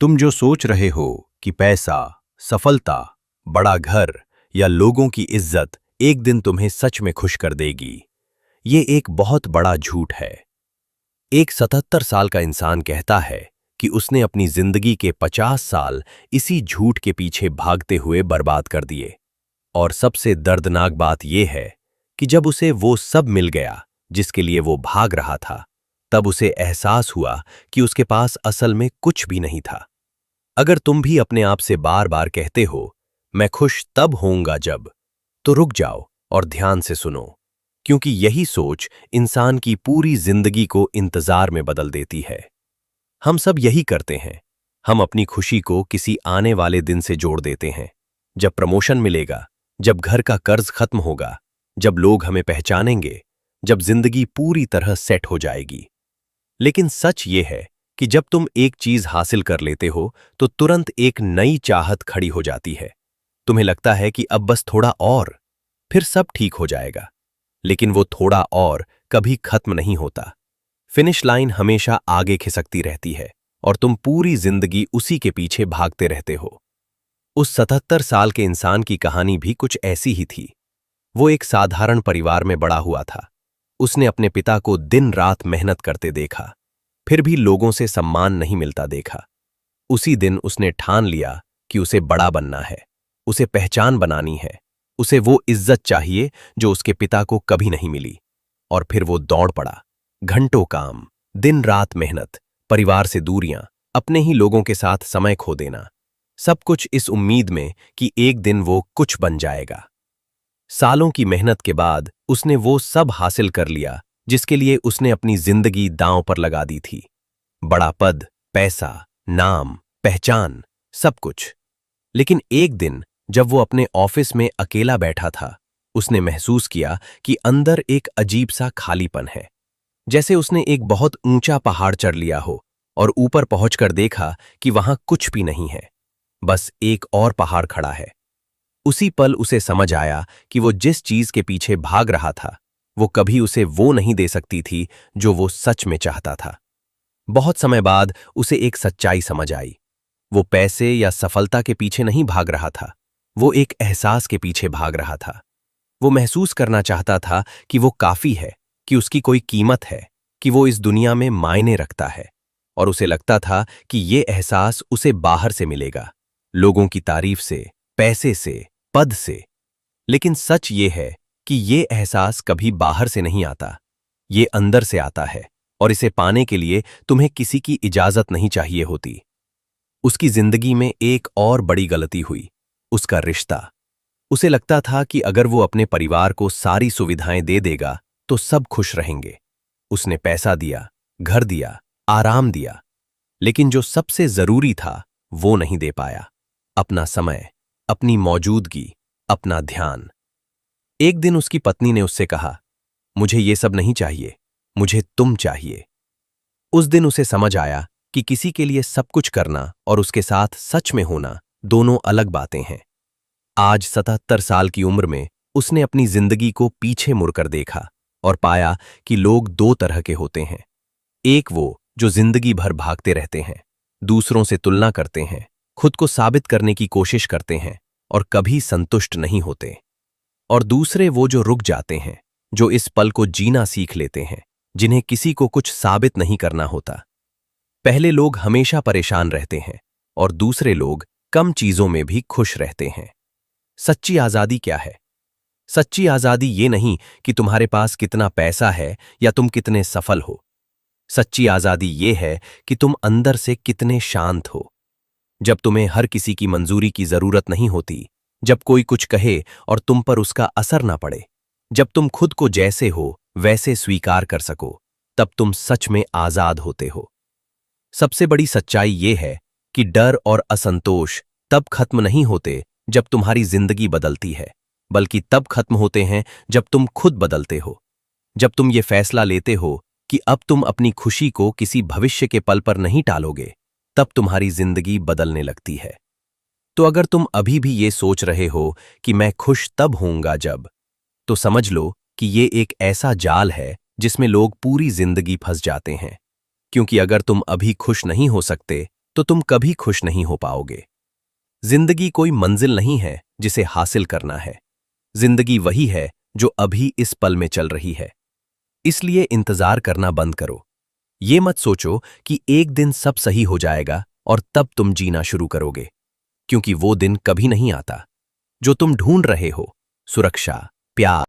तुम जो सोच रहे हो कि पैसा, सफलता, बड़ा घर या लोगों की इज्जत एक दिन तुम्हें सच में खुश कर देगी, ये एक बहुत बड़ा झूठ है। एक 77 साल का इंसान कहता है कि उसने अपनी जिंदगी के 50 साल इसी झूठ के पीछे भागते हुए बर्बाद कर दिए। और सबसे दर्दनाक बात यह है कि जब उसे वो सब मिल गया जिसके लिए वो भाग रहा था, तब उसे एहसास हुआ कि उसके पास असल में कुछ भी नहीं था। अगर तुम भी अपने आप से बार बार कहते हो, मैं खुश तब होऊंगा जब, तो रुक जाओ और ध्यान से सुनो, क्योंकि यही सोच इंसान की पूरी जिंदगी को इंतजार में बदल देती है। हम सब यही करते हैं। हम अपनी खुशी को किसी आने वाले दिन से जोड़ देते हैं। जब प्रमोशन मिलेगा, जब घर का कर्ज खत्म होगा, जब लोग हमें पहचानेंगे, जब जिंदगी पूरी तरह सेट हो जाएगी। लेकिन सच ये है कि जब तुम एक चीज हासिल कर लेते हो तो तुरंत एक नई चाहत खड़ी हो जाती है। तुम्हें लगता है कि अब बस थोड़ा और, फिर सब ठीक हो जाएगा। लेकिन वो थोड़ा और कभी खत्म नहीं होता। फिनिश लाइन हमेशा आगे खिसकती रहती है और तुम पूरी जिंदगी उसी के पीछे भागते रहते हो। उस 77 साल के इंसान की कहानी भी कुछ ऐसी ही थी। वो एक साधारण परिवार में बड़ा हुआ था। उसने अपने पिता को दिन रात मेहनत करते देखा, फिर भी लोगों से सम्मान नहीं मिलता देखा। उसी दिन उसने ठान लिया कि उसे बड़ा बनना है, उसे पहचान बनानी है, उसे वो इज्जत चाहिए जो उसके पिता को कभी नहीं मिली। और फिर वो दौड़ पड़ा। घंटों काम, दिन रात मेहनत, परिवार से दूरियां, अपने ही लोगों के साथ समय खो देना, सब कुछ इस उम्मीद में कि एक दिन वो कुछ बन जाएगा। सालों की मेहनत के बाद उसने वो सब हासिल कर लिया जिसके लिए उसने अपनी जिंदगी दांव पर लगा दी थी। बड़ा पद, पैसा, नाम, पहचान, सब कुछ। लेकिन एक दिन जब वो अपने ऑफिस में अकेला बैठा था, उसने महसूस किया कि अंदर एक अजीब सा खालीपन है। जैसे उसने एक बहुत ऊंचा पहाड़ चढ़ लिया हो और ऊपर पहुंचकर देखा कि वहां कुछ भी नहीं है, बस एक और पहाड़ खड़ा है। उसी पल उसे समझ आया कि वो जिस चीज के पीछे भाग रहा था, वो कभी उसे वो नहीं दे सकती थी जो वो सच में चाहता था। बहुत समय बाद उसे एक सच्चाई समझ आई। वो पैसे या सफलता के पीछे नहीं भाग रहा था, वो एक एहसास के पीछे भाग रहा था। वो महसूस करना चाहता था कि वो काफी है, कि उसकी कोई कीमत है, कि वो इस दुनिया में मायने रखता है। और उसे लगता था कि ये एहसास उसे बाहर से मिलेगा, लोगों की तारीफ से, पैसे से, पद से। लेकिन सच ये है कि ये एहसास कभी बाहर से नहीं आता, ये अंदर से आता है। और इसे पाने के लिए तुम्हें किसी की इजाजत नहीं चाहिए होती। उसकी जिंदगी में एक और बड़ी गलती हुई, उसका रिश्ता। उसे लगता था कि अगर वो अपने परिवार को सारी सुविधाएं दे देगा तो सब खुश रहेंगे। उसने पैसा दिया, घर दिया, आराम दिया, लेकिन जो सबसे जरूरी था वो नहीं दे पाया। अपना समय, अपनी मौजूदगी, अपना ध्यान। एक दिन उसकी पत्नी ने उससे कहा, मुझे ये सब नहीं चाहिए, मुझे तुम चाहिए। उस दिन उसे समझ आया कि किसी के लिए सब कुछ करना और उसके साथ सच में होना दोनों अलग बातें हैं। आज 77 साल की उम्र में उसने अपनी जिंदगी को पीछे मुड़कर देखा और पाया कि लोग दो तरह के होते हैं। एक वो जो जिंदगी भर भागते रहते हैं, दूसरों से तुलना करते हैं, खुद को साबित करने की कोशिश करते हैं और कभी संतुष्ट नहीं होते। और दूसरे वो जो रुक जाते हैं, जो इस पल को जीना सीख लेते हैं, जिन्हें किसी को कुछ साबित नहीं करना होता। पहले लोग हमेशा परेशान रहते हैं और दूसरे लोग कम चीजों में भी खुश रहते हैं। सच्ची आजादी क्या है? सच्ची आजादी ये नहीं कि तुम्हारे पास कितना पैसा है या तुम कितने सफल हो। सच्ची आजादी ये है कि तुम अंदर से कितने शांत हो। जब तुम्हें हर किसी की मंजूरी की जरूरत नहीं होती, जब कोई कुछ कहे और तुम पर उसका असर ना पड़े, जब तुम खुद को जैसे हो वैसे स्वीकार कर सको, तब तुम सच में आजाद होते हो। सबसे बड़ी सच्चाई ये है कि डर और असंतोष तब खत्म नहीं होते जब तुम्हारी जिंदगी बदलती है, बल्कि तब खत्म होते हैं जब तुम खुद बदलते हो। जब तुम ये फैसला लेते हो कि अब तुम अपनी खुशी को किसी भविष्य के पल पर नहीं टालोगे, तब तुम्हारी जिंदगी बदलने लगती है। तो अगर तुम अभी भी ये सोच रहे हो कि मैं खुश तब होऊंगा जब, तो समझ लो कि ये एक ऐसा जाल है जिसमें लोग पूरी जिंदगी फंस जाते हैं। क्योंकि अगर तुम अभी खुश नहीं हो सकते तो तुम कभी खुश नहीं हो पाओगे। जिंदगी कोई मंजिल नहीं है जिसे हासिल करना है। जिंदगी वही है जो अभी इस पल में चल रही है। इसलिए इंतजार करना बंद करो। ये मत सोचो कि एक दिन सब सही हो जाएगा और तब तुम जीना शुरू करोगे, क्योंकि वो दिन कभी नहीं आता। जो तुम ढूंढ रहे हो, सुरक्षा, प्यार,